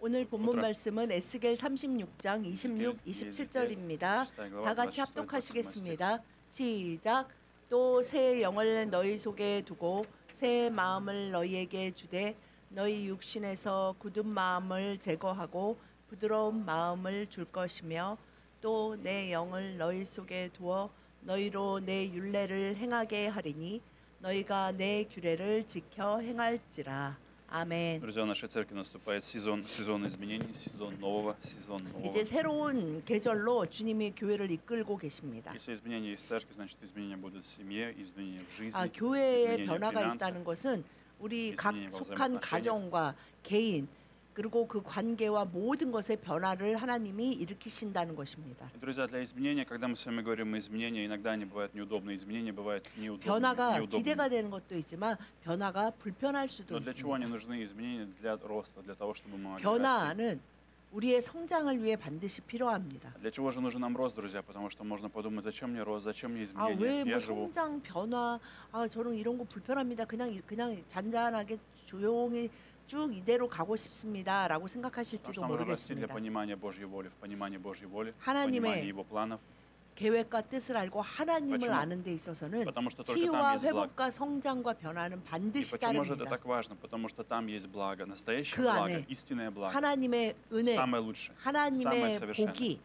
오늘 본문 말씀은 에스겔 36장 26, 27절입니다. 다 같이 합독하시겠습니다. 시작. 또 새 영을 너희 속에 두고 새 마음을 너희에게 주되 너희 육신에서 굳은 마음을 제거하고 부드러운 마음을 줄 것이며 또 내 영을 너희 속에 두어 너희로 내 율례를 행하게 하리니 너희가 내 규례를 지켜 행할지라. 아멘. Друзья, в нашей церкви наступает сезон изменений, сезон нового. 이제 새로운 계절로 주님이 교회를 이끌고 계십니다. Если изменения есть в церкви, значит изменения будут в семье, изменения в жизни, 교회에 изменения в 변화가 финансах. 있다는 것은 우리 각 изменения во 속한 взаимоотношениях. 가정과 개인 그리고 그 관계와 모든 것의 변화를 하나님이 일으키신다는 것입니다. Друзья, для изменения, когда мы с вами говорим изменения, иногда они бывают неудобные, изменения бывают 변화가 неудобные. 기대가 되는 것도 있지만 변화가 불편할 수도 Но для чего они 있습니다. нужны изменения? Для роста, для того, чтобы мы могли расти. 변화는 우리의 성장을 위해 반드시 필요합니다. Для чего же нужен нам рост, друзья? Потому что можно подумать, зачем мне рост, зачем мне 왜 изменения? 뭐 Я живу. 성장 변화 저는 이런 거 불편합니다. 그냥 잔잔하게 조용히 쭉 이대로 가고 싶습니다라고 생각하실지도 Нам нужно расти для 모르겠습니다. понимания Божьей воли, в понимании Божьей воли, в 하나님의 понимании Его планов. 계획과 뜻을 알고 하나님을 почему? 아는 데 있어서는 Потому что только 치유와 там есть благо. 회복과 성장과 변화는 И 반드시 почему же это 따릅니다. так важно? Потому что там есть благо, настоящее 그 благо, 안에 истинное благо, 하나님의 은혜, самое лучшее, самое 하나님의 совершенное. 복이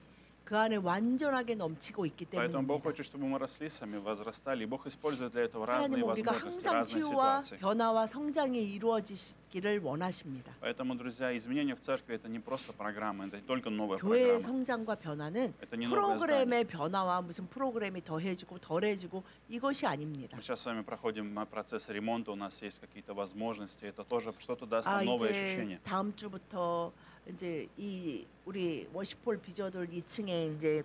그 안에 완전하게 넘치고 있기 Поэтому Бог 때문입니다. хочет, чтобы мы росли сами, возрастали, и Бог использует для этого разные 하나님은 우리가 возможности, 항상 разные 치유와 ситуации. 변화와 성장이 이루어지기를 원하십니다. Поэтому, друзья, изменения в церкви это не просто программа, это не только новая 교회의 программа. 성장과 변화는 Это не новое здание. 프로그램의 변화와 무슨 프로그램이 더해지고 덜해지고 이것이 아닙니다. Мы сейчас с вами проходим процесс ремонта, у нас есть какие-то возможности, это тоже что-то даст нам новое 이제 ощущение. 다음 주부터 이제 이 우리 워시폴 비저돌 2층에 이제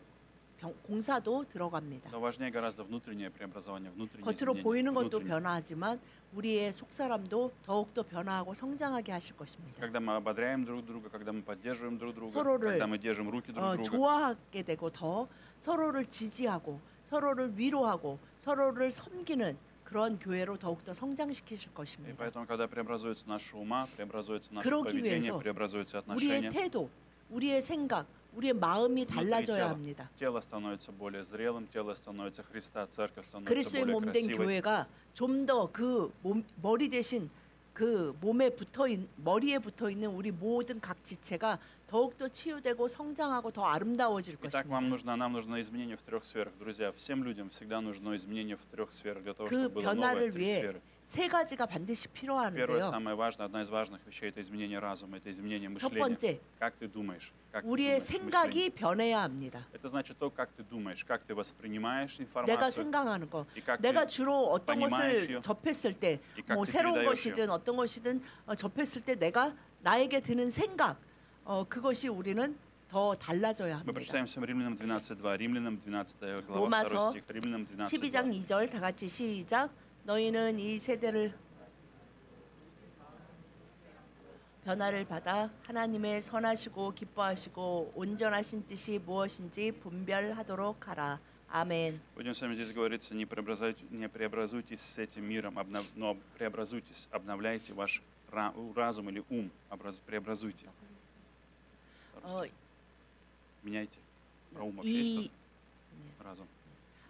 공사도 들어갑니다. Но важнее гораздо внутреннее преобразование, внутреннее 겉으로 изменение. 보이는 것도 внутреннее. 변화하지만 우리의 속사람도 더욱더 변화하고 성장하게 하실 것입니다. Когда мы ободряем друг друга, когда мы поддерживаем друг друга, 서로를, когда мы держим руки друг друга, 좋아하게 되고 더 서로를 지지하고 서로를 위로하고 서로를 섬기는 그런 교회로 더욱더 성장시키실 и 것입니다. поэтому, когда преобразуется наше ума, преобразуется наше 그러기 поведение, 위해서 преобразуются 우리의 отношения, 태도, 우리의 생각, 우리의 마음이 внутри 달라져야 тела. 합니다. Тело становится более зрелым, тело становится Христа, церковь становится 그리스도의 более 몸 된 красивой. 교회가 좀 더 그 머리 대신 그 몸에 머리에 붙어 있는 우리 모든 각 지체가 더욱더 치유되고 성장하고 더 아름다워질 Итак, 것입니다. нам нужно изменение в 3 сферах, друзья. Всем людям всегда нужно изменение в 3 сферах для того, 그 чтобы было новое 변화를 3 위해 сферы. 세 가지가 반드시 Первое, 필요하는데요. самое важное, одна из важных вещей – это изменение разума, это изменение 첫 мышления. 번째, Как ты думаешь? Как ты 우리의 думаешь, мышление. 생각이 변해야 합니다. Это значит то, как ты думаешь, как ты воспринимаешь 내가 информацию, 생각하는 거, и как 내가 ты 주로 어떤 понимаешь 것을 ее, 접했을 때, и как 뭐 ты 새로운 передаешь 것이든 ее. 어떤 것이든 접했을 때 내가 나에게 드는 생각, 그것이 우리는 더 달라져야 Мы 합니다. прочитаем всем Римлянам 12:2, Римлянам 12 глава, 로마서 2 стих, Римлянам 12장 12:2. 2절 다 같이 시작. 너희는 이 세대를 변화를 받아 하나님의 선하시고 기뻐하시고 온전하신 뜻이 무엇인지 분별하도록 하라. 아멘. Будем с вами здесь говорится, не преобразуйтесь с этим миром, но преобразуйтесь, обновляйте ваш разум или ум, преобразуйте. Меняйте. Про ум вообще есть что?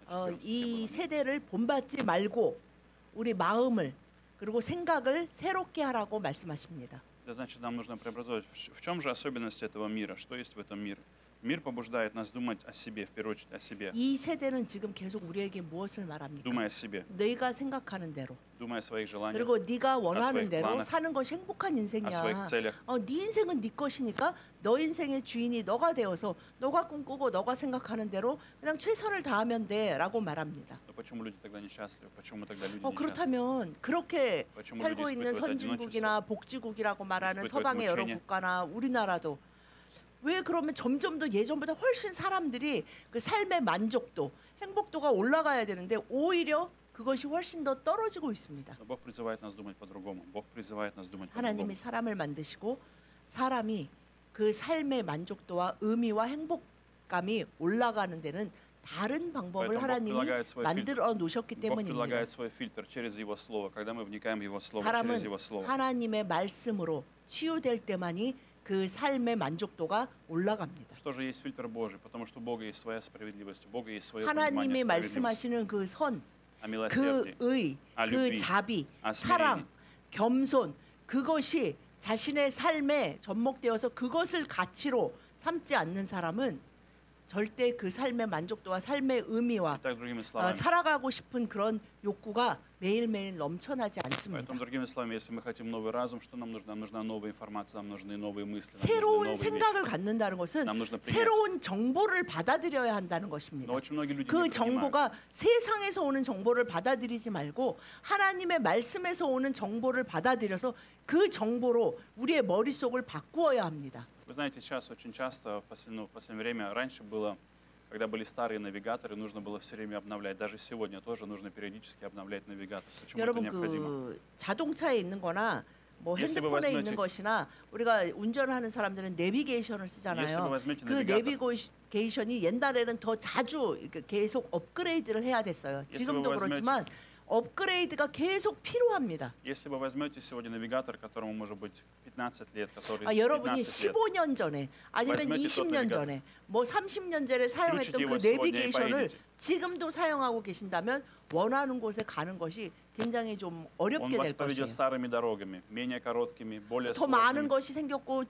Разум. 이 세대를 본받지 말고 우리 마음을 그리고 생각을 새롭게 하라고 말씀하십니다. Это значит, нам нужно преобразовать. В чем же особенность этого мира? Что есть в этом мире? Мир побуждает нас думать о себе, в первую очередь о себе. 이 세대는 지금 계속 우리에게 무엇을 말합니까? Думай о себе, 내가 생각하는 대로 думай о своих желаниях, 그리고 네가 원하는 своих 대로 планах, 사는 것이 행복한 о 인생이야. своих целях. 네 인생은 네 것이니까 너 인생의 주인이 너가 되어서 너가 꿈꾸고 너가 생각하는 대로 그냥 최선을 다하면 돼라고 말합니다. Но почему люди тогда несчастливы? Почему тогда люди несчастливы? 그렇다면 그렇게 почему 살고 люди 있는 испытывают 선진국이나 복지국이라고 말하는 испытывают 서방의 여러 мучения? 국가나 우리나라도 왜 그러면 점점 더 예전보다 훨씬 사람들이 그 삶의 만족도, 행복도가 올라가야 되는데 오히려 그것이 훨씬 더 떨어지고 있습니다. Но Бог призывает нас думать по-другому. Бог призывает нас думать 하나님이 по-другому. 사람을 만드시고 사람이 그 삶의 만족도와 의미와 행복감이 올라가는 데는 다른 방법을 Поэтому Бог 하나님이 предлагает свой 만들어 놓으셨기 Бог 때문입니다. предлагает свой фильтр через Его Слово. Когда мы вникаем в Его Слово, 사람은 через Его Слово. 하나님의 말씀으로 치유될 때만이 그 삶의 만족도가 올라갑니다. Что же есть фильтр Божий? Потому что у Бога есть своя справедливость, у Бога есть свое понимание 하나님이 справедливости, 말씀하시는 그 선, о 그 милосердии, 의, 아, 그 любви, 자비, 아, 사랑, смирении. 겸손, 그것이 자신의 삶에 접목되어서 그것을 가치로 삼지 않는 사람은 절대 그 삶의 만족도와 삶의 의미와 Так, другими словами, 살아가고 싶은 그런 욕구가 매일매일 넘쳐나지 않습니다. поэтому, другими словами, если мы хотим новый разум, что нам нужно? Нам нужна новая информация, нам нужны новые мысли, нам нужны 새로운 новые 생각을 вещи. 갖는다는 것은 Нам нужно принять. 새로운 정보를 받아들여야 한다는 것입니다. Но очень многие люди 그 не принимают. 정보가 세상에서 오는 정보를 받아들이지 말고 하나님의 말씀에서 오는 정보를 받아들여서 그 정보로 우리의 머릿속을 바꾸어야 합니다. Вы знаете, сейчас очень часто, в последнее время, раньше было, когда были старые навигаторы, нужно было все время обновлять. Даже сегодня тоже нужно периодически обновлять навигатор. Почему это 여러분 необходимо? 그 자동차에 있는 거나 뭐 Если вы 핸드폰에 возьмете- 있는 것이나 우리가 운전하는 사람들은 내비게이션을 Если вы 쓰잖아요. возьмете 그 навигатор, 내비게이션이 옛날에는 더 자주 이렇게 계속 업그레이드를 해야 됐어요. Если 지금도 вы возьмете- 그렇지만 업그레이드가 계속 필요합니다. если вы возьмете сегодня навигатор, которому может быть 15 лет, который 여러분이 15 лет, 15년 전에 아니면 말씀하신 20년 또 전에 뭐 30년 전에 사용했던 включите 그 его сегодня и 내비게이션을 поедете. 지금도 사용하고 계신다면 원하는 곳에 가는 것이 굉장히 좀 Он 어렵게 вас 될 것이에요. поведет старыми дорогами, менее короткими, более 더 많은 сложными. 것이 생겼고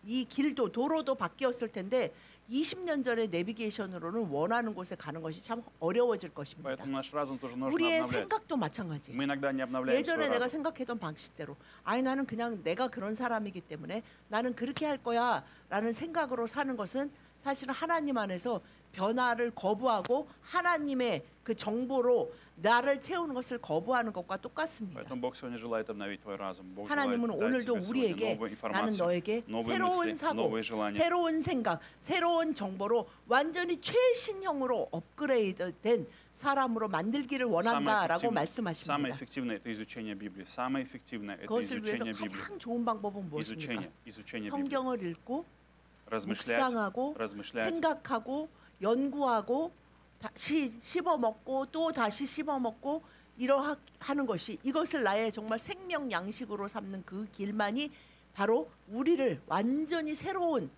이 길도 도로도 바뀌었을 텐데 20년 전의 내비게이션으로는 원하는 곳에 가는 것이 참 어려워질 것입니다. Поэтому наш разум тоже нужно 우리의 обновлять. 생각도 마찬가지. Мы иногда не обновляем 예전에 свой 내가 разум. 생각했던 방식대로 아니 나는 그냥 내가 그런 사람이기 때문에 나는 그렇게 할 거야 라는 생각으로 사는 것은 사실은 하나님 안에서 변화를 거부하고 하나님의 그 정보로 나를 채우는 것을 거부하는 것과 똑같습니다. Поэтому Бог сегодня желает обновить твой разум. Бог 하나님은 желает дать 오늘도 тебе сегодня 우리에게 новую 나는 информацию, 너에게 новые 새로운 мысли, 사고, новые желания. 새로운 생각, 새로운 정보로 완전히 최신형으로 업그레이드된 사람으로 만들기를 원한다라고 Самое 말씀하십니다. эффективное это изучение Библии. Самое эффективное это 그것을 위해서 изучение Библии. 가장 좋은 방법은 무엇입니까? Изучение Библии. 성경을 읽고 Размышлять, 묵상하고 размышлять, 생각하고 연구하고 다시 씹어 먹고 또 다시 씹어 먹고 이러하는 것이 이것을 나의 정말 생명 양식으로 삼는 그 길만이 바로 우리를 완전히 새로운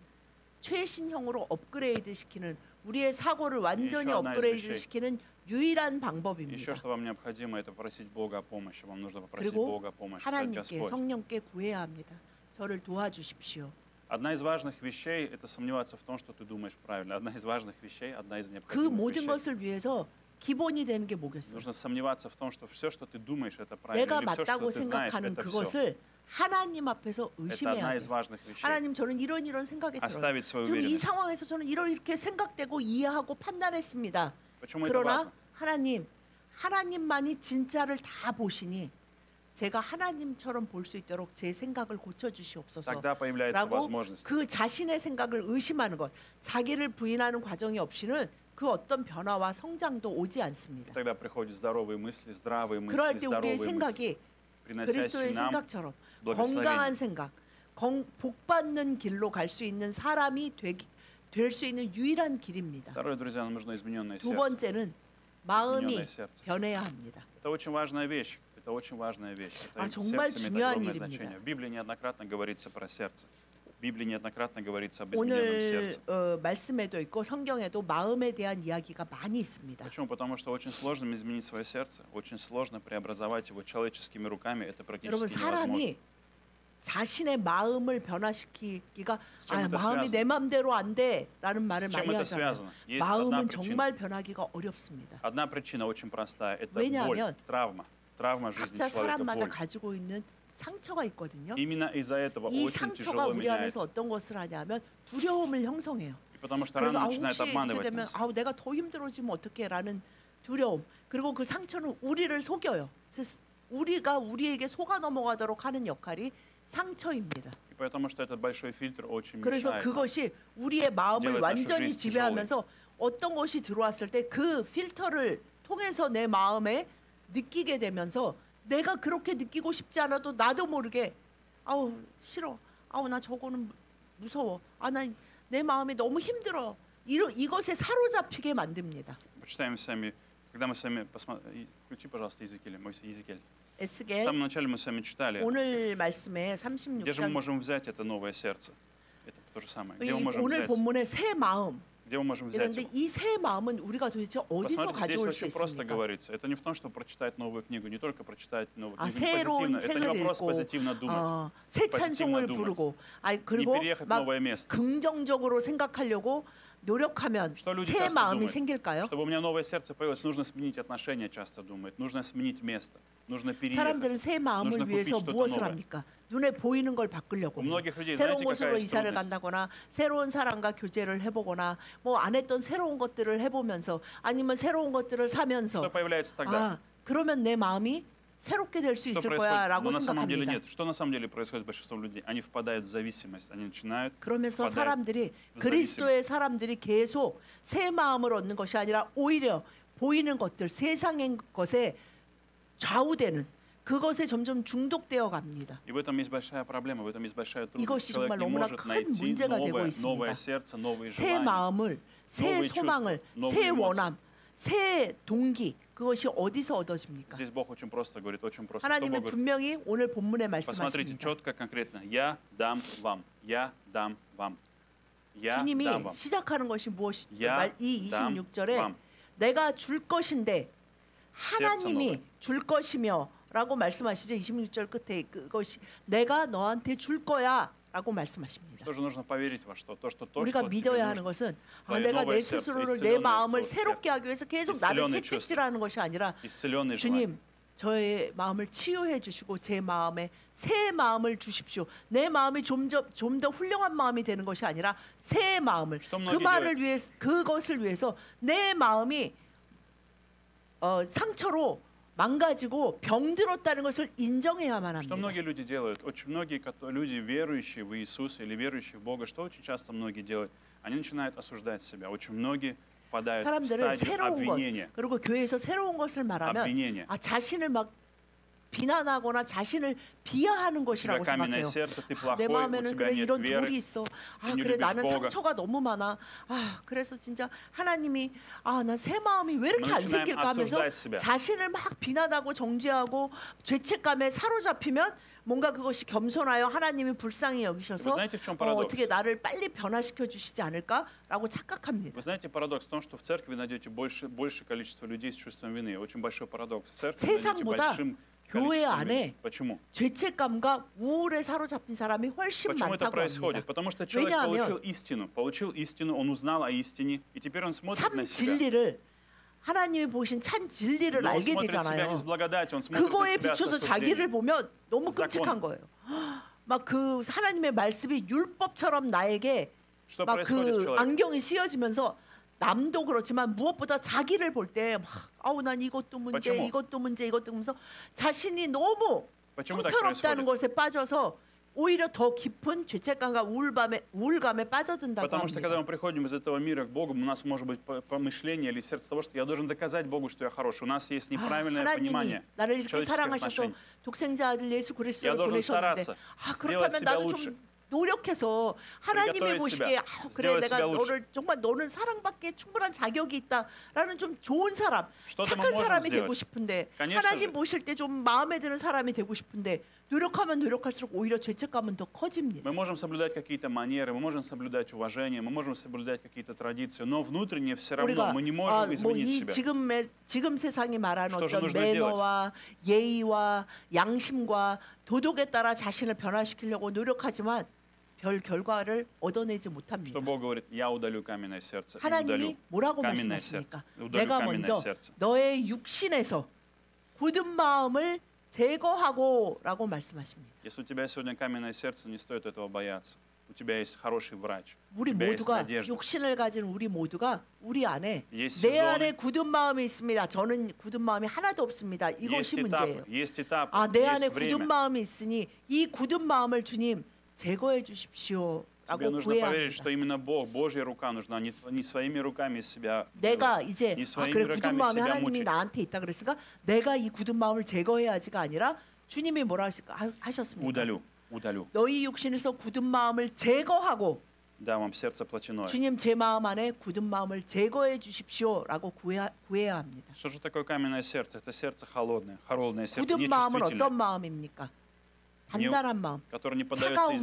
최신형으로 업그레이드 시키는 우리의 사고를 완전히 еще одна из 업그레이드 вещей. 시키는 유일한 Еще 방법입니다. что вам необходимо, это просить Бога о помощи. Вам нужно попросить 그리고 Бога о помощи, сказать, 하나님께 Господь. 성령께 구해야 합니다. 저를 도와주십시오. Одна из важных вещей – это сомневаться в том, что ты думаешь правильно. Одна из важных вещей, одна из 그 необходимых 모든 вещей. 것을 위해서 기본이 되는 게 뭐겠어요? Нужно сомневаться в том, что все, что ты думаешь, это правильно. 내가 Или все, что 맞다고 ты знаешь, 생각하는 это все. 그것을 하나님 앞에서 Это 의심해야 одна 돼요. из важных вещей. 하나님 저는 이런 생각이 들어요. Оставить свою 지금 이 уверенность. 상황에서 저는 이렇게 생각되고 이해하고 판단했습니다. Почему это 그러나 важно? 하나님만이 진짜를 다 보시니 제가 하나님처럼 볼 수 있도록 제 생각을 고쳐주시옵소서. Тогда появляется 라고 возможность. 그 자신의 생각을 의심하는 것, 자기를 부인하는 과정이 없이는 그 어떤 변화와 성장도 오지 않습니다. Тогда приходят здоровые мысли, здравые мысли, 그럴 때 здоровые 우리의 мысли, 생각이 приносящие 그리스도의 нам 생각처럼 благословение. 건강한 생각, 복받는 길로 갈 수 있는 사람이 될 수 있는 유일한 길입니다. Второе, друзья, нам нужно измененное 두 сердце. 번째는 마음이 измененное сердце. 변해야 합니다. Это очень важная вещь. Это очень важная вещь. Это 정말 сердце имеет 중요한 огромное 일입니다. значение. В Библии неоднократно говорится про сердце. В Библии неоднократно говорится об измененном 오늘 сердце. 말씀에도 있고 성경에도 마음에 대한 이야기가 많이 있습니다. Почему? Потому что очень сложно изменить свое сердце, очень сложно преобразовать его человеческими руками. Это 여러분 практически невозможно. 사람이 자신의 마음을 변화시키기가 С чем это 마음이 связано? 내 맘대로 안 돼라는 말을 С чем 많이 это 하잖아요. связано? Есть одна 마음은 причина. 정말 변하기가 어렵습니다. Одна причина очень простая. Это 왜냐하면 боль, травма. Травма жизни 각자 человека, 사람마다 боль. 가지고 있는 상처가 있거든요. Именно из-за этого 이 очень 상처가 тяжело 우리 안에서 меняется. 어떤 것을 하냐면 두려움을 형성해요. И потому что 그래서 рано начинает 혹시 이렇게 обманывать 되면 нас. 내가 더 힘들어지면 어떡해라는 두려움. 그리고 그 상처는 우리를 속여요. 우리가 우리에게 속아 넘어가도록 하는 역할이 상처입니다. И потому что этот большой фильтр очень 그래서 мешает нам. 그것이 우리의 마음을 делает нашу 완전히 жизнь 지배하면서 어떤 것이 들어왔을 때 그 필터를 통해서 내 마음에 느끼게 되면서 내가 그렇게 느끼고 싶지 않아도 나도 모르게 아우 싫어. 아우 나 저거는 무서워. 나 내 마음이 너무 힘들어. 이것에 사로잡히게 만듭니다. Почитаем с вами, когда мы с вами включи, пожалуйста, Иезекииля, Моисей, Иезекииль. В 에스겔 самом начале мы с вами читали, 오늘 말씀에 где же мы 36장 можем взять это новое сердце. то же самое. 이 Где мы можем 오늘 взять? 본문의 새 마음. Где мы можем взять 그런데 его? 이 새 마음은 우리가 도대체 어디서 Посмотрите, здесь 가져올 수 очень просто 있습니까? говорится. Это не в том, чтобы прочитать новую книгу, не только прочитать новую 아, книгу, не 새로운 позитивно. Это 책을 не вопрос 읽고 позитивно думать, 새 позитивно 찬송을 думать, 부르고 не 그리고 переехать в 막 новое место. 긍정적으로 생각하려고 노력하면 Что люди 새 часто 마음이 думают? 생길까요? Чтобы у меня новое сердце появилось, нужно сменить отношения, часто думают. Нужно сменить место. Нужно переехать. 사람들은 새 마음을 нужно 위해서 купить что-то 무엇을 новое. 합니까? 눈에 보이는 걸 바꾸려고 У многих людей, 새로운 знаете, 곳으로 какая 이사를 трудность? 간다거나 새로운 사람과 교제를 해보거나 뭐 안 했던 새로운 것들을 해보면서 아니면 새로운 것들을 사면서 Что появляется тогда? 그러면 내 마음이 새롭게 될 수 Что 있을 происходит? 거야라고 Но на самом деле 생각합니다. нет. Что на самом деле происходит с большинством людей? Они впадают в зависимость. Они начинают 그러면서 впадать 사람들이 в 그리스도의 зависимость. 사람들이 계속 새 마음을 얻는 것이 아니라 오히려 보이는 것들 세상의 것에 좌우되는 그것에 점점 중독되어 갑니다. И в этом есть большая проблема, в этом есть большая трудность. 이것이 Человек 정말 не 너무나 может 큰 найти 문제가 되고 новое 있습니다. сердце, новые 새 желания. 마음을, 새 новые 소망을, чувства, новые 새 эмоции. 원함, 새 동기 그것이 어디서 얻어집니까? Здесь Бог очень просто говорит, очень просто. Что 하나님은 Бог говорит? 분명히 오늘 본문에 Посмотрите, 말씀하십니다. четко, конкретно. Я дам вам. Я дам вам. Я 주님이 дам вам. 시작하는 것이 무엇이? 야, 이 담, 26절에 밤. 내가 줄 것인데 하나님이 сердце 줄 것이며라고 말씀하시죠. 26절 끝에 그것이 내가 너한테 줄 거야라고 말씀하십니다. Что же нужно поверить во что? То, что 우리가 тебе 믿어야 하는 нужно. 것은 твое 내가 новое 내 сердце, 스스로를 내 исцеленное 마음을 сердце, 새롭게 하기 위해서 계속 나를 исцеленные 채찍질하는 것이 아니라 исцеленные желания. 주님 저의 마음을 치유해 주시고 제 마음에 새 마음을 주십시오. 내 마음이 좀 더 훌륭한 마음이 되는 것이 아니라 새 마음을 что 그 многие 말을 делают? 위해 그것을 위해서 내 마음이 상처로 망가지고 병들었다는 것을 인정해야만 Что 합니다. многие люди делают? Очень многие люди, верующие в Иисуса или верующие в Бога, что очень часто многие делают? Они начинают осуждать себя. Очень многие впадают в 사람들은 стадию 새로운 것 обвинения. 그리고 교회에서 새로운 것을 말하면 Обвинения. 자신을 막 비난하거나 자신을 비하하는 У тебя 것이라고 каменное 생각해요. сердце, ты 내 плохой, у 마음에는 тебя 그래 нет 이런 веры. 돌이 있어. не 그래 любишь 나는 Бога. 상처가 너무 많아. 그래서 진짜 하나님이 나 새 마음이 왜 이렇게 Мы 안 начинаем 생길까 하면서 осуждать себя. 자신을 막 비난하고 정죄하고 죄책감에 사로잡히면 뭔가 그것이 겸손하여 하나님이 불쌍히 Вы 여기셔서 знаете, в чем парадокс? 어떻게 나를 빨리 변화시켜 주시지 않을까라고 착각합니다. Вы знаете, парадокс в том, что в церкви вы найдете большее количество людей с чувством вины. Очень большой парадокс. В церкви вы найдете 세상보다 большим 교회 количеством 안에 людей. Почему? 죄책감과 우울에 사로잡힌 사람이 훨씬 Почему это 많다고 происходит? 합니다. Потому что человек 왜냐하면 получил истину, он узнал о истине, и теперь он смотрит 참 на себя. 진리를 하나님이 보신 참 진리를 Но он 알게 смотрит себя 되잖아요. не с благодатью, он смотрит на 그거에 себя с 비춰서 자기를 осуждением. 보면 너무 закон. 끔찍한 거예요. 막 그 하나님의 말씀이 율법처럼 나에게 Что 막 происходит с 그 человеком? 안경이 씌어지면서 남도 그렇지만 무엇보다 자기를 볼 때 막 난 이것도 문제, почему? 이것도 문제, 이것도 하면서 자신이 너무 Почему так 형편없다는 происходит? 것에 빠져서 오히려 더 깊은 죄책감과 우울감에 빠져든다고 Потому что когда 합니다. мы приходим из этого мира к Богу, у нас может быть помышление или сердце того, что я должен доказать Богу, что я хороший. У нас есть неправильное 하나님이 понимание 나를 이렇게 человеческих 사랑하셔서 отношений. 독생자 아들 예수 Я 그리스도를 должен 보내셨는데 стараться 그렇다면 сделать себя 나도 лучше. 좀 노력해서 하나님이 Приготовить 보시기에 себя, 그래 сделать 내가 себя лучше. 너를 정말 너는 사랑받기에 충분한 자격이 있다라는 좀 좋은 사람, Что-то мы 착한 можем 사람이 сделать. 되고 싶은데 Конечно 하나님 же. 보실 때 좀 마음에 드는 사람이 되고 싶은데 노력하면 노력할수록 오히려 죄책감은 더 커집니다. Мы можем соблюдать какие-то манеры, мы можем соблюдать уважение, мы можем соблюдать какие-то традиции, но внутренне все равно 우리가 мы не можем изменить 뭐이 себя. 지금 세상이 말하는 Что же 어떤 нужно 매너와 예의와 양심과 도덕에 따라 자신을 변화시키려고 노력하지만 별 결과를 얻어내지 못합니다. Что Бог говорит, я удалю каменное сердце, и 하나님이 удалю 뭐라고 каменное сердце, 말씀하십니까? удалю 내가 каменное 먼저 сердце. 너의 육신에서 굳은 마음을 제거하고라고 말씀하십니다. Если у тебя сегодня каменное сердце, не стоит этого бояться. У тебя есть хороший врач, у 우리 тебя есть 모두가 надежда. 육신을 가진 우리 모두가 우리 안에 Есть 내 안에 сезоны, 굳은 마음이 있습니다. 저는 굳은 마음이 하나도 없습니다. 이것이 문제예요. есть этапы, 내 есть 안에 굳은 время. 마음이 있으니 이 굳은 마음을 주님 제거해 주십시오라고 Тебе нужно 구해야 поверить, что 합니다. именно Бог, Божья рука нужна, не своими руками себя 내가 делать. 이제 이 своими 그래 굳은 руками 마음이 себя 하나님이 мучить. 나한테 있다 그랬으니까 내가 이 굳은 마음을 제거해야지가 아니라 주님이 뭐라 하셨습니까? удалю. 너희 육신에서 굳은 마음을 제거하고 Дам вам сердце плотяное. 주님 제 마음 안에 굳은 마음을 제거해 주십시오라고 구해야 합니다. Что же такое каменное сердце? Это сердце холодное сердце, 굳은 마음은 нечувствительное, 어떤 마음입니까? 단단한 마음, которое не 차가운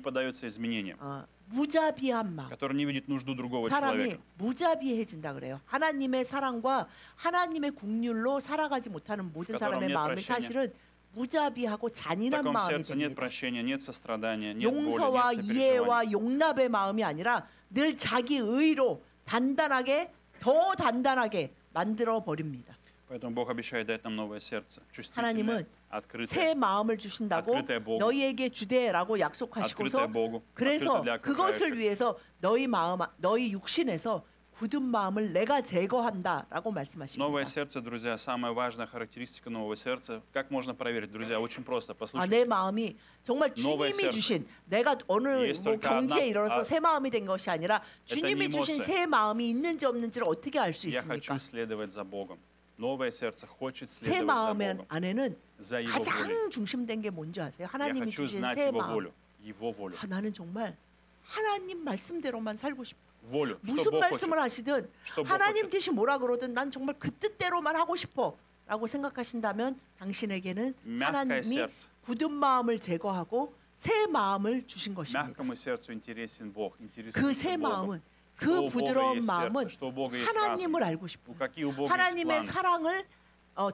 поддается изменениям. 무자비한 마음. который не видит нужду другого 사람이 человека. 무자비해진다 그래요. 하나님의 사랑과 하나님의 국률로 살아가지 못하는 모든 사람의 нет 마음이 прощения. 사실은 무자비하고 В 잔인한 таком 마음이 сердце нет 됩니다. прощения, нет сострадания, нет боли, 용서와 нет сопереживания. 이해와 용납의 마음이 아니라 늘 자기 의로 단단하게 더 단단하게 만들어 버립니다. Поэтому Бог обещает дать нам новое сердце, 하나님은 чувствительное, открытое, 새 마음을 주신다고 открытое Богу, 너희에게 주되라고 открытое 약속하시고서 Богу, 그래서 открытое для 그것을 окружающих. 위해서 너희 마음, 너희 육신에서 굳은 마음을 내가 제거한다라고 Новое 말씀하십니다. сердце, друзья, самая важная характеристика нового сердца. Как можно проверить, друзья? Очень просто. 아, Послушайте. 내 마음이 정말 новое 주님이 сердце. 주신 내가 어느 Есть 뭐 только 경지에 одна- 이르러서 새 마음이 된 것이 아니라 주님이 не 주신 эмоция. 새 마음이 있는지 없는지를 어떻게 알 수 Я хочу 있습니까? следовать за Богом. Новое сердце хочет 새 следовать за 마음 Богом, 안에는 за Его волей. 가장 중심된 게 뭔지 아세요? Я 하나님이 хочу 주신 знать 새 Его 마음. волю, Его волю. 아, 나는 정말 하나님 말씀대로만 살고 싶어. Волю, что 무슨 Бог хочет. 말씀을 하시든 что Бог 하나님 хочет. 뜻이 뭐라 그러든 난 정말 그 뜻대로만 하고 싶어라고 생각하신다면 당신에게는 Мягкое 하나님이 сердце. 굳은 마음을 제거하고 새 마음을 주신 것입니다. Mягкому сердцу интересен Бог, интересен 그 새 Богом. 마음은 Что 그 у Бога 부드러운 есть 마음은 сердце, что у Бога есть 하나님을 разум, 알고 싶고 какие у Бога есть 하나님의 планы. 사랑을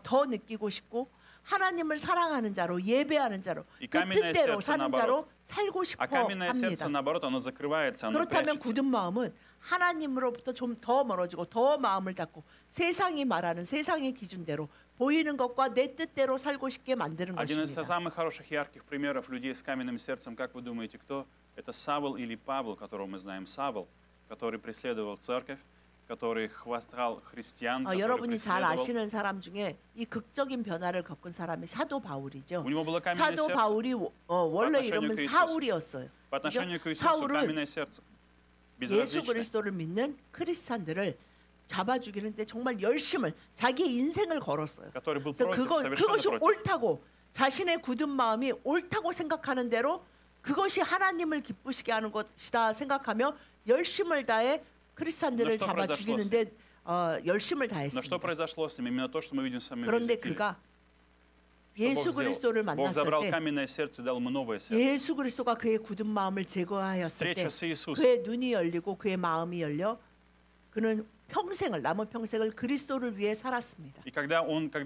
더 느끼고 싶고 하나님을 사랑하는 자로 예배하는 자로 이 그 까미나의 뜻대로 сердце 사는 наоборот. 자로 살고 싶어 А каменное сердце, 합니다. наоборот, оно закрывается, оно 그렇다면 прячется. 굳은 마음은 하나님으로부터 좀 더 멀어지고 더 마음을 닫고 세상이 말하는 세상의 기준대로 보이는 것과 내 뜻대로 살고 싶게 만드는 Один из 것입니다. самых хороших, ярких примеров людей с каменным сердцем, как вы думаете, кто? Это Савл или Павел, которого мы знаем. Савл, который преследовал церковь, который хвастал христиан, который 여러분이 잘 преследовал. 아시는 사람 중에 이 극적인 변화를 겪은 사람이 사도 바울이죠. У него было каменное 사도 сердце. 바울이 원래 отношению 이름은 к Иисусу. 사울이었어요. По отношению к Иисусу 사울은 каменное сердце. 예수 Безразличное. 그리스도를 믿는 크리스찬들을 잡아 죽이는데 정말 열심을 자기의 인생을 걸었어요. Который был 그래서 против, совершенно 그것이 против. 옳다고 자신의 굳은 마음이 옳다고 생각하는 대로 그것이 하나님을 기쁘시게 하는 것이다 생각하며 열심을 다해 크리스찬들을 Но что 잡아 произошло 죽이는데 열심을 Но что 다했습니다. произошло с ним? Именно то, что мы видим с вами в 그런데 Иезекииле. 그가 Что Бог 예수 сделал? 그리스도를 Бог 만났을 забрал 때 каменное сердце и дал ему новое сердце. 예수 그리스도가 그의 굳은 마음을 제거하였을 때 Встреча с Иисусом. 그의 눈이 열리고 그의 마음이 열려 그는 남은 평생을 그리스도를 위해 살았습니다. И когда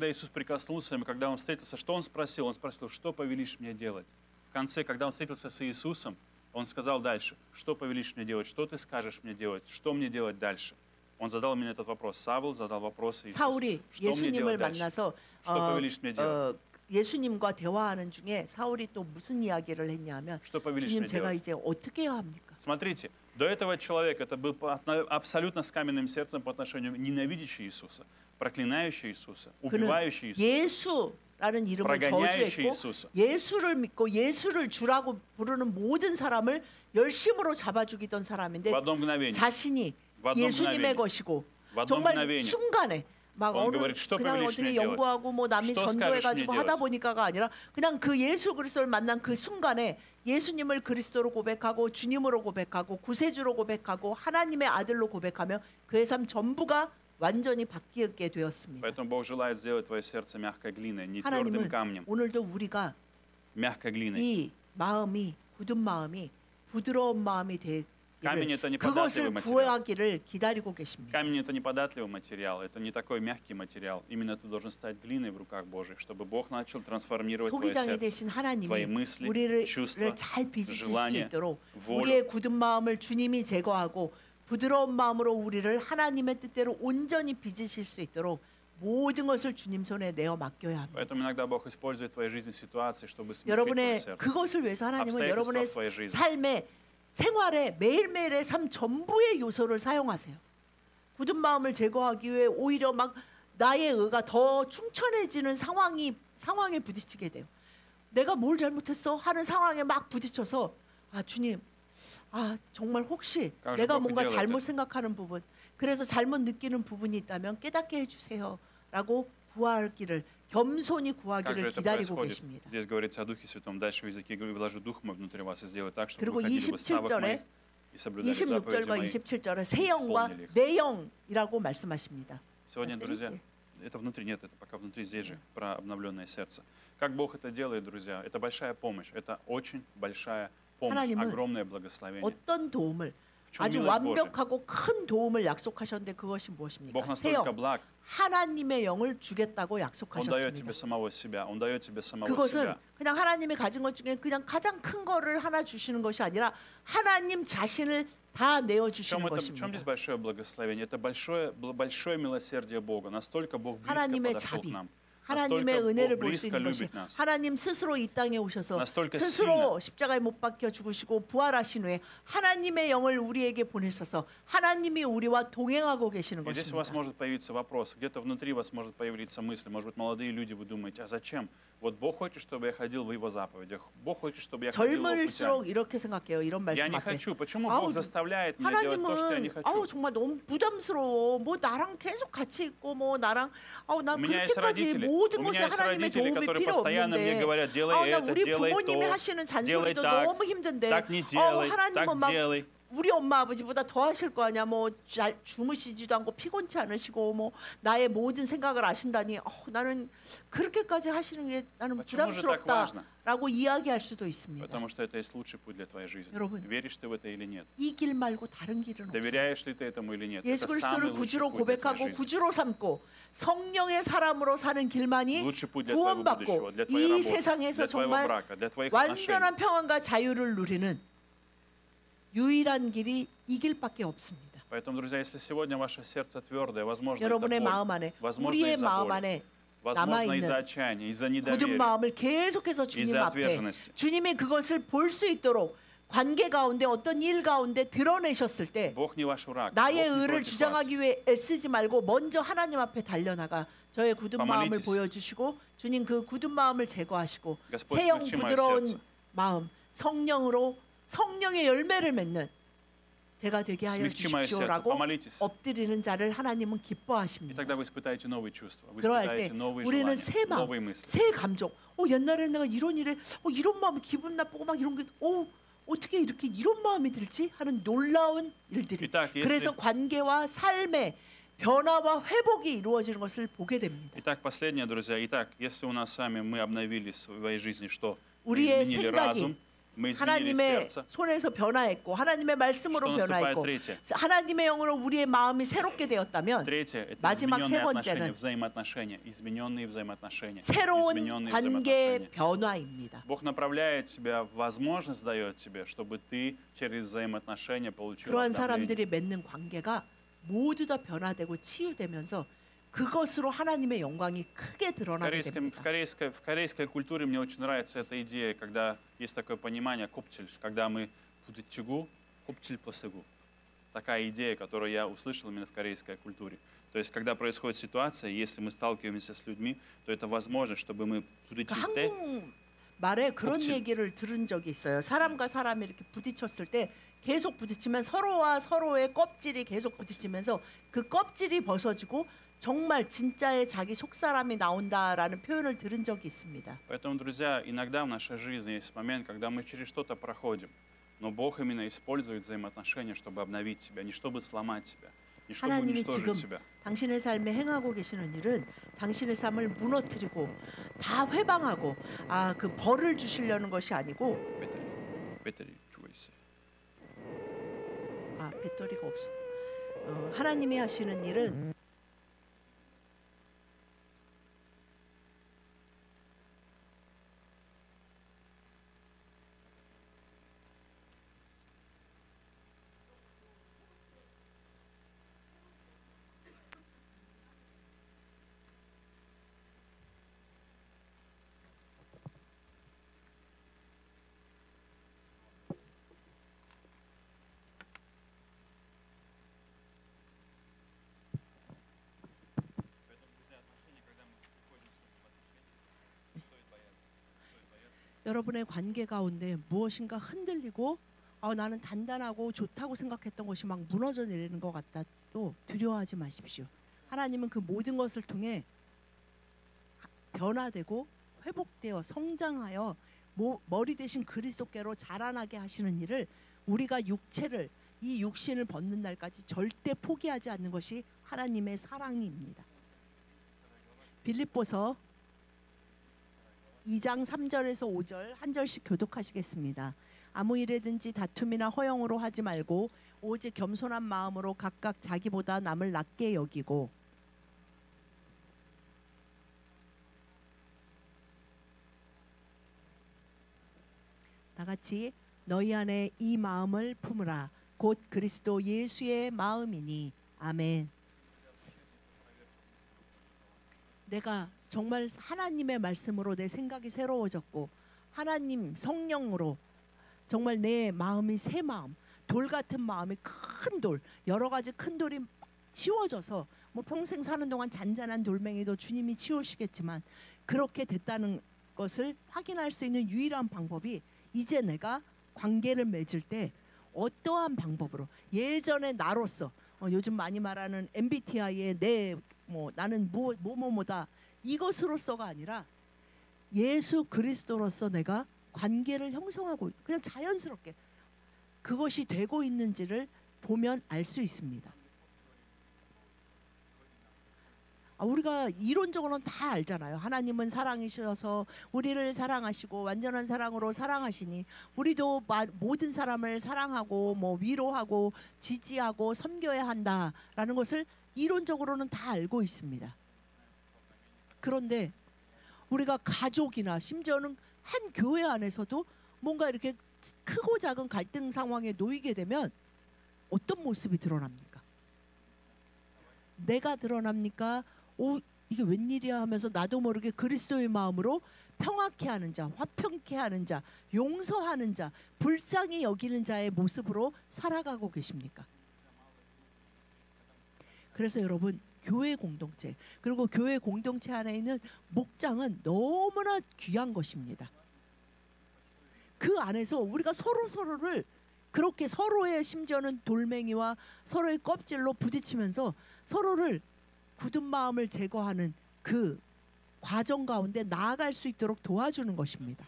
Иисус прикоснулся к нему, когда он встретился, что он спросил? Он спросил, что повелишь мне делать? В конце, когда он встретился с Иисусом, он сказал дальше, что повелишь мне делать? Что ты скажешь мне делать? Что мне делать дальше? Он задал мне этот вопрос. Савл задал вопрос Иисусу. 사울이 Что мне 예수님을 делать дальше? 만나서 Что повелишь мне делать? 예수님과 대화하는 중에 사울이 또 무슨 이야기를 했냐면 Что повелишь 주님 мне 제가 делать? 이제 어떻게 해야 합니까? Смотрите, до этого человек, это был абсолютно с каменным сердцем по отношению ненавидящий Иисуса, проклинающий Иисуса, 그는 убивающий Иисуса, 예수라는 이름을 прогоняющий 저주했고 Иисуса. 예수를 믿고 예수를 주라고 부르는 모든 사람을 열심으로 잡아 죽이던 사람인데 В одно мгновение. 자신이 В одно 예수님의 мгновение. 것이고 В одно 정말 mгновение. 순간에 막 Он 어느 говорит, что 그냥 повелишь 어떻게 мне делать? 연구하고 뭐 남이 Что скажешь 전도해가지고 мне 하다 делать? 보니까가 아니라 그냥 그 예수 그리스도를 만난 그 순간에 예수님을 그리스도로 고백하고 주님으로 고백하고 구세주로 고백하고 하나님의 아들로 고백하며 그의 삶 전부가 완전히 바뀌게 되었습니다. Поэтому Бог желает сделать твое сердце мягкой глиной, не твердым 하나님은 камнем, 오늘도 우리가 мягкой глиной. 이 마음이 굳은 마음이 부드러운 마음이 Камень 되기를 это не 그것을 податливый материал. 구하기를 기다리고 계십니다. Камень это не податливый материал, это не такой мягкий материал. Именно ты должен стать глиной в руках Божьих, чтобы Бог начал трансформировать твое 토기장이 сердце, 되신 твои 하나님이 мысли, 우리를 чувства, 잘 빚으실 수 желания, 있도록 волю. 우리의 굳은 마음을 주님이 제거하고 부드러운 마음으로 우리를 하나님의 뜻대로 온전히 빚으실 수 있도록 모든 것을 주님 손에 내어 맡겨야 합니다. Поэтому иногда Бог использует в твоей жизни ситуации, чтобы смягчить твое 여러분의 сердце. 그것을 위해서 하나님은 обстоятельства 여러분의 в твоей жизни. 삶의 생활의 매일매일의 삶 전부의 요소를 사용하세요. 굳은 마음을 제거하기 위해 오히려 막 나의 의가 더 충천해지는 상황에 부딪히게 돼요. 내가 뭘 잘못했어 하는 상황에 막 부딪혀서 아 주님, 아 정말 혹시 как же 내가 Бог 뭔가 делает 잘못 это? 생각하는 부분, 그래서 잘못 느끼는 부분이 있다면 깨닫게 해주세요라고 구하기를 겸손히 Как же 구하기를 это 기다리고 происходит? 계십니다. Здесь говорится о Духе Святом. Дальше в языке говорит, вложу Дух мой внутри вас и сделаю так, чтобы 그리고 вы ходили в уставах 27절에 моих и соблюдали заповеди 26절과 мои. 27절에 새 영과 исполнили их. 내 영이라고 말씀하십니다. Сегодня, друзья, Смотрите. это внутри, нет, это пока внутри, здесь же, про обновленное сердце. Как Бог это делает, друзья? Это большая помощь, это очень большая помощь, 하나님은 огромное благословение. 어떤 도움을 В чем 아주 милость Божия? 완벽하고 큰 도움을 약속하셨는데 그것이 Бог 무엇입니까? 새 настолько 영, благ, 하나님의 영을 주겠다고 Он дает тебе 약속하셨습니다. самого себя, Он дает тебе самого 그것은 себя. 그냥 하나님이 가진 것 중에 그냥 가장 큰 거를 하나 주시는 것이 아니라 하나님 자신을 다 내어 В чем, 주시는 в чем здесь 것입니다. большое благословение? Это большое милосердие Бога. Настолько Бог близко 하나님의 подошел к 자비, нам. 하나님의 Настолько 은혜를 Бог 볼 수 близко 있는 것이 любит нас. 하나님 스스로 이 땅에 오셔서 настолько 스스로 сильно. 십자가에 못 박혀 죽으시고 부활하신 후에 하나님의 영을 우리에게 보내셔서 하나님이 우리와 동행하고 계시는 И здесь у вас 것입니다. может появиться вопрос, где-то внутри вас может появиться мысль, может быть, молодые люди, вы думаете, а зачем? Вот Бог хочет, чтобы я ходил в Его заповедях, Бог хочет, чтобы я ходил в Его путях. 젊을수록 이렇게 생각해요. 이런 Я 말씀 не 앞에. хочу. Почему 아우, Бог заставляет меня делать то, что я не 하나님은 아우 хочу? 정말 너무 부담스러워. 뭐 나랑 계속 같이 있고 뭐 나랑 아우 난 У меня есть 그렇게까지 родители, 모든 у 것에 меня есть 하나님의 родители, 도움이 которые 필요 постоянно мне 없는데 говорят, 아우 делай 나 это, 우리 делай 부모님이 то, 하시는 делай 잔소리도 так, 너무 힘든데 так не делай, 하나님은 так 막 делай. 우리 엄마 아버지보다 더 하실 거 아니야. 뭐 잘 주무시지도 않고 피곤치 않으시고 뭐 나의 모든 생각을 아신다니 나는 그렇게까지 하시는 게 나는 Почему же так важно? 부담스럽다라고 이야기할 수도 있습니다. Потому что это есть лучший путь для твоей жизни. 여러분, Веришь ты в это или нет? 이 길 말고 다른 길은 없어요. Доверяешь ли ты этому или нет? 예수 Это 그리스도를 самый лучший 구주로 путь для твоей 고백하고 жизни. 구주로 삼고 성령의 사람으로 사는 길만이 Лучший путь для твоего будущего, 구원받고 для твоей 이 работы, 세상에서 для твоего 정말 брака, для твоих отношений. 완전한 평안과 자유를 누리는 유일한 길이 이 길밖에 없습니다. Поэтому, друзья, если сегодня ваше сердце твердое, возможно, 여러분의 это 마음 боль, 안에 возможно, 우리의 из-за 마음 боли, 안에 возможно, из-за 남아있는 отчаяния, из-за 굳은 недоверия, 마음을 계속해서 주님 из-за 앞에 отверженности. 주님이 그것을 볼 수 있도록 관계 가운데 어떤 일 가운데 드러내셨을 때 Бог не ваш враг, 나의 Бог не 의를 против вас. 주장하기 위해 애쓰지 말고 먼저 하나님 앞에 달려나가 저의 굳은 마음을 Помолитесь. 보여주시고 주님 그 굳은 마음을 제거하시고 Господь, 새 영 смягчи мое 부드러운 сердце. 마음 성령으로 성령의 열매를 맺는 제가 되게 하여 Смягчи мое сердце, 주십시오라고 помолитесь. 엎드리는 자를 하나님은 И 기뻐하십니다. тогда вы испытаете новые чувства, вы 그럴 испытаете 때 новые 우리는 желания, 새 마음, новые мысли. 새 감정. 옛날에 내가 이런 일에 이런 마음이 기분 나쁘고 막 이런 게 어떻게 이렇게 이런 마음이 들지 하는 놀라운 일들이. Итак, 그래서 если... 관계와 삶의 변화와 회복이 이루어지는 것을 보게 됩니다. Итак, последнее, друзья. Итак, если у нас с вами мы обновили в своей жизни, что мы 우리의 изменили 생각이 разум, мы изменили 하나님의 сердце, 손에서 변화했고 하나님의 что 말씀으로 наступает 변화했고 третье? 하나님의 영으로 우리의 마음이 새롭게 되었다면 Третье – это 마지막 세 измененные 번째는 измененные взаимоотношения, 새로운 измененные 관계 взаимоотношения. 변화입니다. Бог направляет тебя, возможность дает тебе, чтобы ты через взаимоотношения получил 그러한 обновление. 사람들이 맺는 관계가 모두 다 변화되고 치유되면서 그것으로 하나님의 영광이 크게 드러나게 됩니다. В корейской культуре мне очень нравится эта идея, когда есть такое понимание копчель, когда мы путичугу, копчель посыгу. Такая идея, которую я услышал именно в корейской культуре. То есть, когда происходит ситуация, если мы сталкиваемся с людьми, то это возможно, чтобы мы 그러니까 путичите. 한국 말에 그런 껍질. 얘기를 들은 적이 있어요. 사람과 사람이 이렇게 부딪혔을 때 계속 부딪히면 서로와 서로의 껍질이 계속 부딪히면서 그 껍질이 벗어지고 정말 진짜의 자기 속사람이 나온다라는 표현을 들은 적이 있습니다. Поэтому, друзья, иногда в нашей жизни есть момент, когда мы через что-то проходим, но Бог именно использует взаимоотношения, чтобы обновить себя, не чтобы сломать себя, не чтобы 하나님이 지금 уничтожить себя. 당신의 삶에 행하고 계시는 일은 당신의 삶을 무너뜨리고 다 회방하고 그 벌을 주시려는 것이 아니고 배터리 주고 있어요. 배터리가 없어. 하나님이 하시는 일은 여러분의 관계 가운데 무엇인가 흔들리고 나는 단단하고 좋다고 생각했던 것이 막 무너져 내리는 것 같다. 또 두려워하지 마십시오. 하나님은 그 모든 것을 통해 변화되고 회복되어 성장하여 머리 대신 그리스도께로 자라나게 하시는 일을 우리가 이 육신을 벗는 날까지 절대 포기하지 않는 것이 하나님의 사랑입니다. 빌립보서 2장 3절에서 5절 한 절씩 교독하시겠습니다. 아무 일에든지 다툼이나 허영으로 하지 말고 오직 겸손한 마음으로 각각 자기보다 남을 낮게 여기고 다 같이 너희 안에 이 마음을 품으라 곧 그리스도 예수의 마음이니 아멘. 내가 정말 하나님의 말씀으로 내 생각이 새로워졌고 하나님 성령으로 정말 내 마음이 새 마음, 돌 같은 마음이 큰 돌, 여러 가지 큰 돌이 치워져서 뭐 평생 사는 동안 잔잔한 돌멩이도 주님이 치우시겠지만 그렇게 됐다는 것을 확인할 수 있는 유일한 방법이 이제 내가 관계를 맺을 때 어떠한 방법으로 예전에 나로서 요즘 많이 말하는 MBTI의 내 나는 뭐다 이것으로서가 아니라 예수 그리스도로서 내가 관계를 형성하고 그냥 자연스럽게 그것이 되고 있는지를 보면 알 수 있습니다. 우리가 이론적으로는 다 알잖아요. 하나님은 사랑이셔서 우리를 사랑하시고 완전한 사랑으로 사랑하시니 우리도 모든 사람을 사랑하고 위로하고 지지하고 섬겨야 한다라는 것을 이론적으로는 다 알고 있습니다. 그런데 우리가 가족이나 심지어는 한 교회 안에서도 뭔가 이렇게 크고 작은 갈등 상황에 놓이게 되면 어떤 모습이 드러납니까? 내가 드러납니까? 이게 웬일이야 하면서 나도 모르게 그리스도의 마음으로 평화케 하는 자, 화평케 하는 자, 용서하는 자, 불쌍히 여기는 자의 모습으로 살아가고 계십니까? 그래서 여러분 교회 공동체 그리고 교회 공동체 안에 있는 목장은 너무나 귀한 것입니다. 그 안에서 우리가 서로를 그렇게 서로의 심지어는 돌멩이와 서로의 껍질로 부딪히면서 서로를 굳은 마음을 제거하는 그 과정 가운데 나아갈 수 있도록 도와주는 것입니다.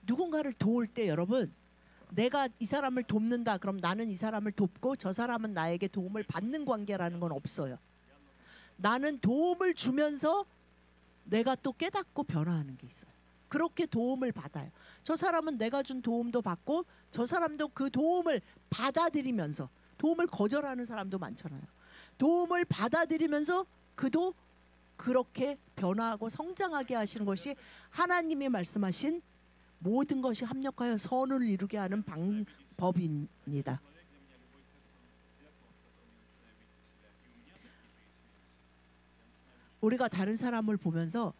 누군가를 도울 때 여러분 내가 이 사람을 돕는다 그럼 나는 이 사람을 돕고 저 사람은 나에게 도움을 받는 관계라는 건 없어요. 나는 도움을 주면서 내가 또 깨닫고 변화하는 게 있어요. 그렇게 도움을 받아요. 저 사람은 내가 준 도움도 받고 저 사람도 그 도움을 받아들이면서 도움을 거절하는 사람도 많잖아요. 도움을 받아들이면서 그도 그렇게 변화하고 성장하게 하시는 것이 하나님이 말씀하신 모든 것이 합력하여 선을 이루게 하는 방법입니다. 우리가 다른 사람을 보면서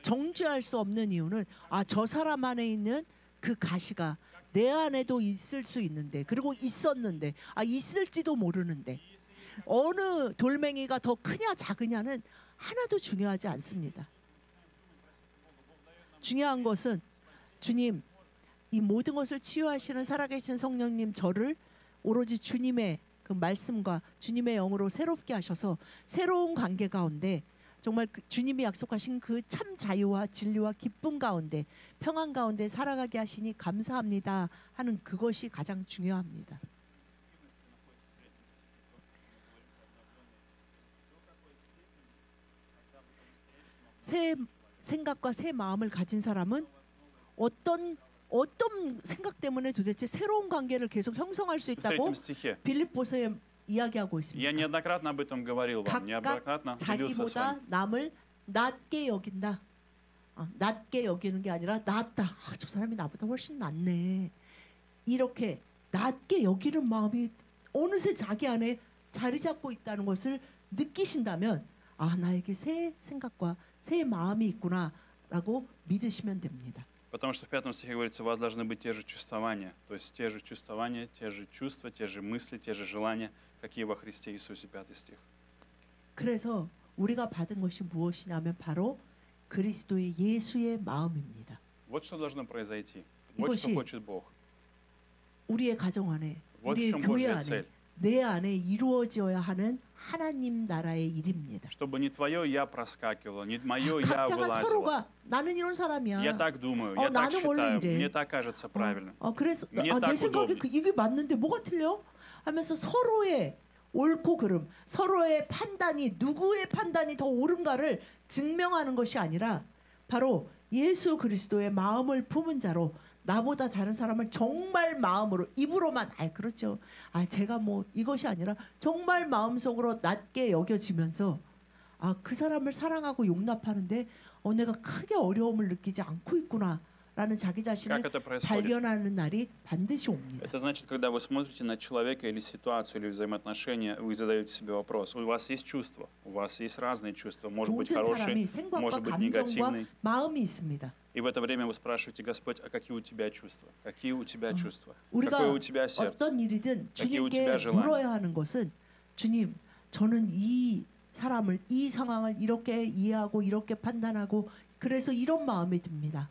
정죄할 수 없는 이유는 저 사람 안에 있는 그 가시가 내 안에도 있을 수 있는데 그리고 있었는데 있을지도 모르는데 어느 돌멩이가 더 크냐 작으냐는 하나도 중요하지 않습니다. 중요한 것은 주님 이 모든 것을 치유하시는 살아계신 성령님 저를 오로지 주님의 그 말씀과 주님의 영으로 새롭게 하셔서 새로운 관계 가운데 정말 주님이 약속하신 그 참 자유와 진리와 기쁨 가운데 평안 가운데 살아가게 하시니 감사합니다 하는 그것이 가장 중요합니다. 새 생각과 새 마음을 가진 사람은 어떤 생각 때문에 도대체 새로운 관계를 계속 형성할 수 있다고 빌립보서에 이야기하고 있습니다. Я неоднократно об этом говорил вам, неоднократно делился с 자기보다 вами. 남을 낮게 여긴다. 낮게 여기는 게 아니라 낫다. 저 사람이 나보다 훨씬 낫네. 이렇게 낮게 여기는 마음이 어느새 자기 안에 자리 잡고 있다는 것을 느끼신다면 나에게 새 생각과 새 마음이 있구나라고 믿으시면 됩니다. Потому что в 5 стихе говорится, у вас должны быть те же чувствования, то есть те же чувствования, те же чувства, те же мысли, те же желания, какие во Христе Иисусе, 5 стих. 그래서 우리가 받은 것이 무엇이냐면 바로 그리스도의 예수의 마음입니다. Вот что должно произойти. Вот что хочет Бог. 우리의 가정 안에, Вот в 우리의 чем 교회 Божья 안에, цель. 내 안에 이루어져야 하는 하나님 나라의 일입니다. Чтобы не твое «я» проскакивало, не мое «я» 각자가 вылазило. 서로가 나는 이런 사람이야. Я так думаю, я так 나는 원래 считаю, 이래. мне так кажется правильно. 그래서 мне 내 так 생각에 удобно. 이게 맞는데 뭐가 틀려? 하면서 서로의 옳고 그름, 서로의 판단이 누구의 판단이 더 옳은가를 증명하는 것이 아니라 바로 예수 그리스도의 마음을 품은 자로 나보다 다른 사람을 정말 마음으로 입으로만 그렇죠. 제가 뭐 이것이 아니라 정말 마음속으로 낮게 여겨지면서 그 사람을 사랑하고 용납하는데 내가 크게 어려움을 느끼지 않고 있구나라는 자기 자신을 Как это происходит? 발견하는 날이 반드시 옵니다. Это значит, когда вы смотрите на человека или ситуацию, или взаимоотношения, вы задаете себе вопрос. У вас есть чувства, у вас есть разные чувства. Может быть 모든 хорошие, 사람이 생각과 может быть 감정과 негативные. 마음이 있습니다. И в это время вы спрашиваете, Господь, а какие у тебя чувства? Какие у тебя чувства? 우리가 Какое у тебя сердце? 어떤 일이든 какие у 주님께 тебя желания? 물어야 하는 것은 주님, 저는 이 사람을 이 상황을 이렇게 이해하고 이렇게 판단하고 그래서 이런 마음이 듭니다.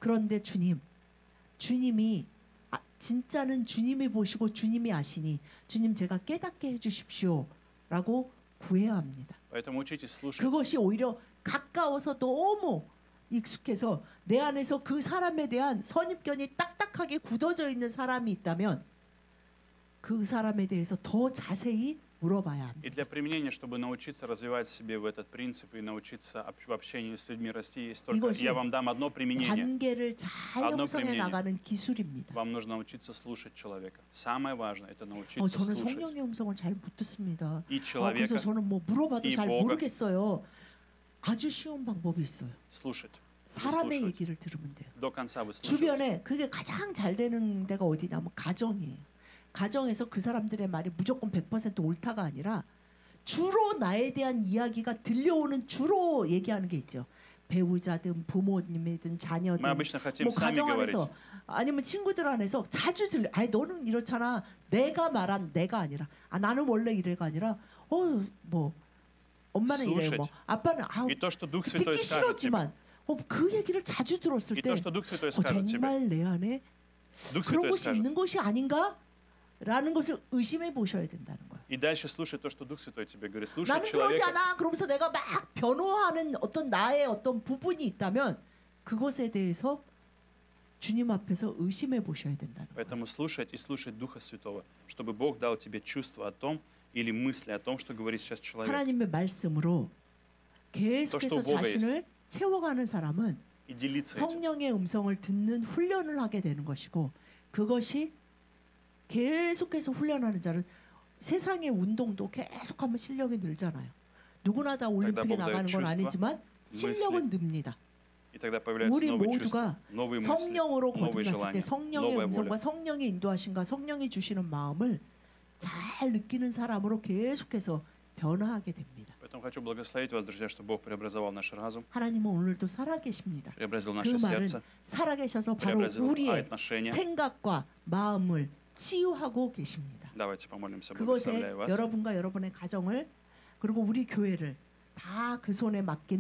그런데 주님이 진짜는 주님이 보시고 주님이 아시니 주님 제가 깨닫게 해주십시오라고 구해야 합니다. Поэтому учитесь слушать. 그것이 오히려 가까워서 너무 익숙해서 내 안에서 그 사람에 대한 선입견이 딱딱하게 굳어져 있는 사람이 있다면 그 사람에 대해서 더 자세히 물어봐야 합니다. И для применения, чтобы научиться развивать в себе в этот принцип и научиться в общении с людьми расти, есть только 이것이 я вам дам одно применение. 관계를 잘 одно 형성해 применение. 나가는 기술입니다. Вам нужно научиться слушать человека. Самое важное это научиться 저는 слушать. 성령의 음성을 잘 못 듣습니다. И 그래서 человека 저는 뭐 물어봐도 이 잘 Бога. 모르겠어요. 아주 쉬운 방법이 있어요. слушать. 사람의 выслушивать. 얘기를 들으면 돼요. До конца выслушивать. 주변에 그게 가장 잘 되는 데가 어디냐면 가정이에요. 가정에서 그 사람들의 말이 무조건 100% 옳다가 아니라 주로 나에 대한 이야기가 들려오는 주로 얘기하는 게 있죠. 배우자든 부모님이든 자녀든 Мы обычно хотим 뭐 сами 가정 говорить. 안에서 아니면 친구들 안에서 자주 들려. 너는 이렇잖아. 내가 말한 내가 아니라 나는 원래 이래가 아니라 뭐 엄마는 이래요. 뭐 слушать. 아빠는 И то, что Дух Святой 듣기 скажет тебе. 싫었지만 그 얘기를 자주 들었을 И 때 то, что Дух Святой скажет тебе. 정말 내 안에 Дух 그런 Святой 것이 скажет. 있는 것이 아닌가? 라는 것을 의심해 보셔야 된다는 거예요. И дальше слушать то, что Дух Святой тебе говорит. Слушать 나는 그러지 человека. 않아. 그러면서 내가 막 변호하는 어떤 나의 어떤 부분이 있다면 그것에 대해서 주님 앞에서 의심해 보셔야 된다는 거예요. Поэтому слушать и слушать Духа Святого, чтобы Бог дал тебе чувство о том или мысли о том, что говорит сейчас человек. 하나님의 말씀으로 계속해서 또 뭐가 자신을 채워가는 사람은 И делиться этим. 성령의 음성을 듣는 훈련을 하게 되는 것이고 그것이 계속해서 훈련하는 자는 세상의 운동도 계속하면 실력이 늘잖아요. 누구나 다 올림픽에 Бог 나가는 дает 건 чувства, 아니지만 실력은 늡니다. И тогда появляются 우리 новые чувства, 모두가 новые мысли, 성령으로 новые 거듭났을 желания, 때 성령의 новая 음성과 воля. 성령의 인도하심과 성령이 주시는 마음을 잘 느끼는 사람으로 계속해서 변화하게 됩니다. Поэтому хочу благословить вас, друзья, что Бог преобразовал наш разум, 하나님은 오늘도 살아계십니다. преобразил 그 наше 말은 сердце, 살아계셔서 바로 преобразил 우리의 отношения. 생각과 마음을 치유하고 계십니다. Давайте помолимся, 그것에 благословляю вас. 여러분과 여러분의 가정을 그리고 우리 교회를 다 그 손에 맡기는